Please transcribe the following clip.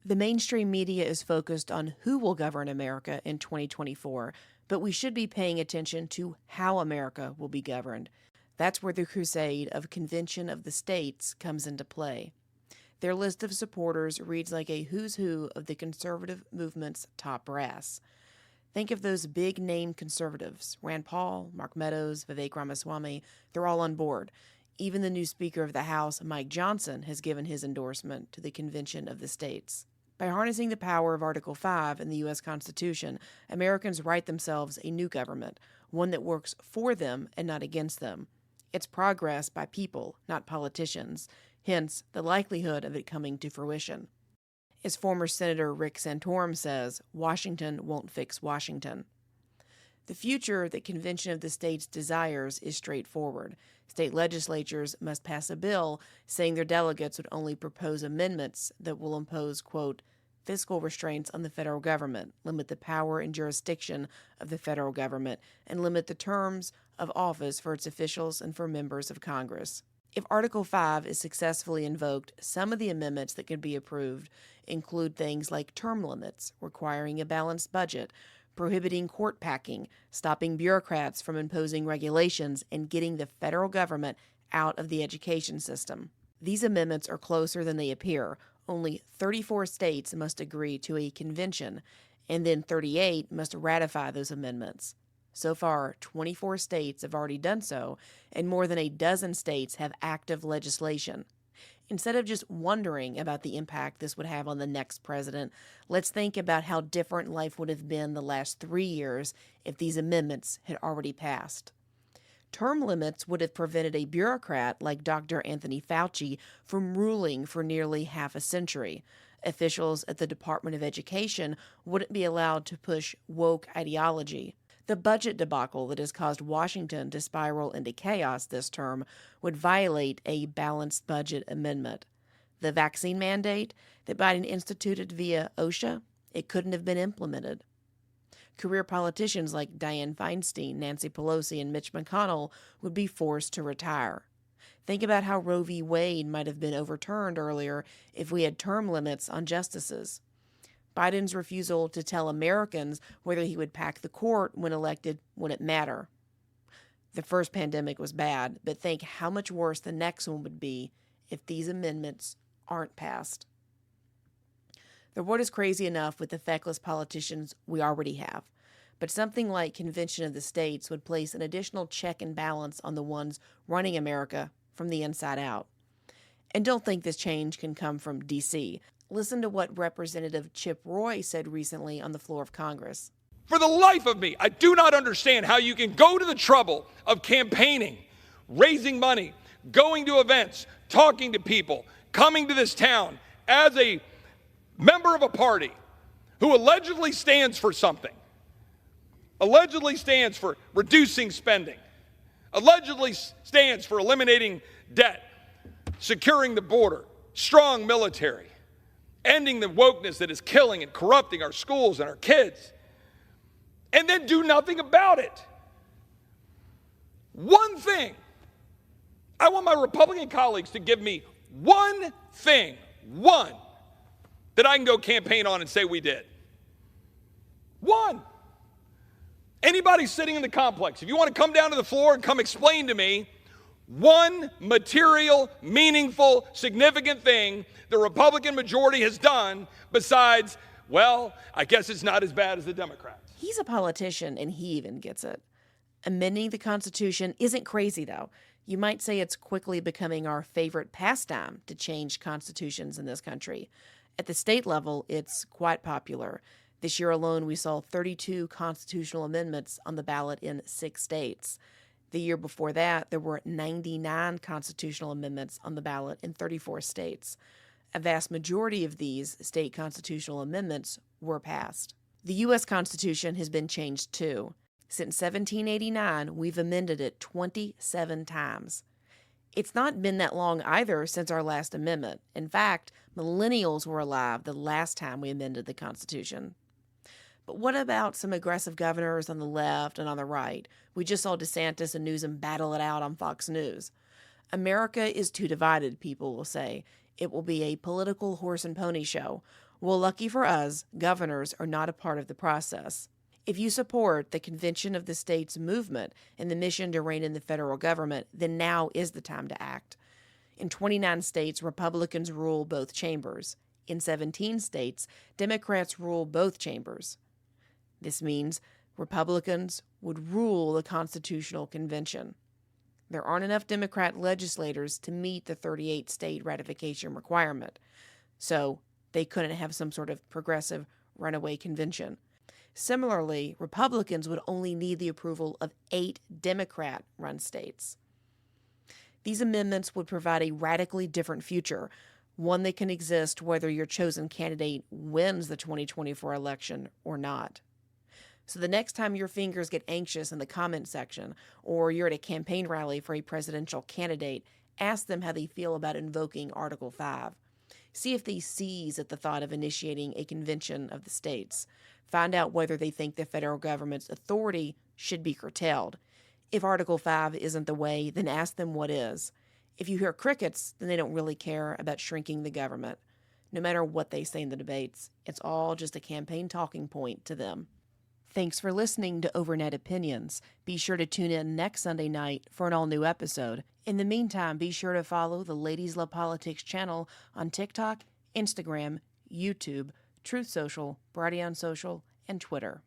The mainstream media is focused on who will govern America in 2024, but we should be paying attention to how America will be governed. That's where the crusade of Convention of the States comes into play. Their list of supporters reads like a who's who of the conservative movement's top brass. Think of those big-name conservatives, Rand Paul, Mark Meadows, Vivek Ramaswamy. They're all on board. Even the new Speaker of the House, Mike Johnson, has given his endorsement to the Convention of the States. By harnessing the power of Article 5 in the U.S. Constitution, Americans write themselves a new government, one that works for them and not against them. It's progress by people, not politicians, hence the likelihood of it coming to fruition. As former Senator Rick Santorum says, Washington won't fix Washington. The future that Convention of the States desires is straightforward. State legislatures must pass a bill saying their delegates would only propose amendments that will impose, quote, fiscal restraints on the federal government, limit the power and jurisdiction of the federal government, and limit the terms of office for its officials and for members of Congress. If Article 5 is successfully invoked, some of the amendments that could be approved include things like term limits, requiring a balanced budget, prohibiting court packing, stopping bureaucrats from imposing regulations, and getting the federal government out of the education system. These amendments are closer than they appear. Only 34 states must agree to a convention, and then 38 must ratify those amendments. So far, 24 states have already done so, and more than a dozen states have active legislation. Instead of just wondering about the impact this would have on the next president, let's think about how different life would have been the last 3 years if these amendments had already passed. Term limits would have prevented a bureaucrat like Dr. Anthony Fauci from ruling for nearly half a century. Officials at the Department of Education wouldn't be allowed to push woke ideology. The budget debacle that has caused Washington to spiral into chaos this term would violate a balanced budget amendment. The vaccine mandate that Biden instituted via OSHA, it couldn't have been implemented. Career politicians like Dianne Feinstein, Nancy Pelosi, and Mitch McConnell would be forced to retire. Think about how Roe v. Wade might have been overturned earlier if we had term limits on justices. Biden's refusal to tell Americans whether he would pack the court when elected wouldn't matter. The first pandemic was bad, but think how much worse the next one would be if these amendments aren't passed. The world is crazy enough with the feckless politicians we already have, but something like Convention of the States would place an additional check and balance on the ones running America from the inside out. And don't think this change can come from D.C. Listen to what Representative Chip Roy said recently on the floor of Congress. For the life of me, I do not understand how you can go to the trouble of campaigning, raising money, going to events, talking to people, coming to this town as a member of a party who allegedly stands for something, allegedly stands for reducing spending, allegedly stands for eliminating debt, securing the border, strong military, ending the wokeness that is killing and corrupting our schools and our kids, and then do nothing about it. One thing. I want my Republican colleagues to give me one thing, one, that I can go campaign on and say we did. One. Anybody sitting in the complex, if you want to come down to the floor and come explain to me one material, meaningful, significant thing the Republican majority has done besides, well, I guess it's not as bad as the Democrats. He's a politician, and he even gets it. Amending the Constitution isn't crazy, though. You might say it's quickly becoming our favorite pastime to change constitutions in this country. At the state level, it's quite popular. This year alone, we saw 32 constitutional amendments on the ballot in 6 states. The year before that, there were 99 constitutional amendments on the ballot in 34 states. A vast majority of these state constitutional amendments were passed. The U.S. Constitution has been changed too. Since 1789, we've amended it 27 times. It's not been that long either since our last amendment. In fact, millennials were alive the last time we amended the Constitution. But what about some aggressive governors on the left and on the right? We just saw DeSantis and Newsom battle it out on Fox News. America is too divided, people will say. It will be a political horse and pony show. Well, lucky for us, governors are not a part of the process. If you support the Convention of the States movement and the mission to rein in the federal government, then now is the time to act. In 29 states, Republicans rule both chambers. In 17 states, Democrats rule both chambers. This means Republicans would rule the Constitutional Convention. There aren't enough Democrat legislators to meet the 38 state ratification requirement, so they couldn't have some sort of progressive runaway convention. Similarly, Republicans would only need the approval of 8 Democrat-run states. These amendments would provide a radically different future, one that can exist whether your chosen candidate wins the 2024 election or not. So the next time your fingers get anxious in the comment section, or you're at a campaign rally for a presidential candidate, ask them how they feel about invoking Article 5. See if they seize at the thought of initiating a convention of the states. Find out whether they think the federal government's authority should be curtailed. If Article 5 isn't the way, then ask them what is. If you hear crickets, then they don't really care about shrinking the government. No matter what they say in the debates, it's all just a campaign talking point to them. Thanks for listening to Overnet Opinions. Be sure to tune in next Sunday night for an all-new episode. In the meantime, be sure to follow the Ladies Love Politics channel on TikTok, Instagram, YouTube, Truth Social, Brighteon Social, and Twitter.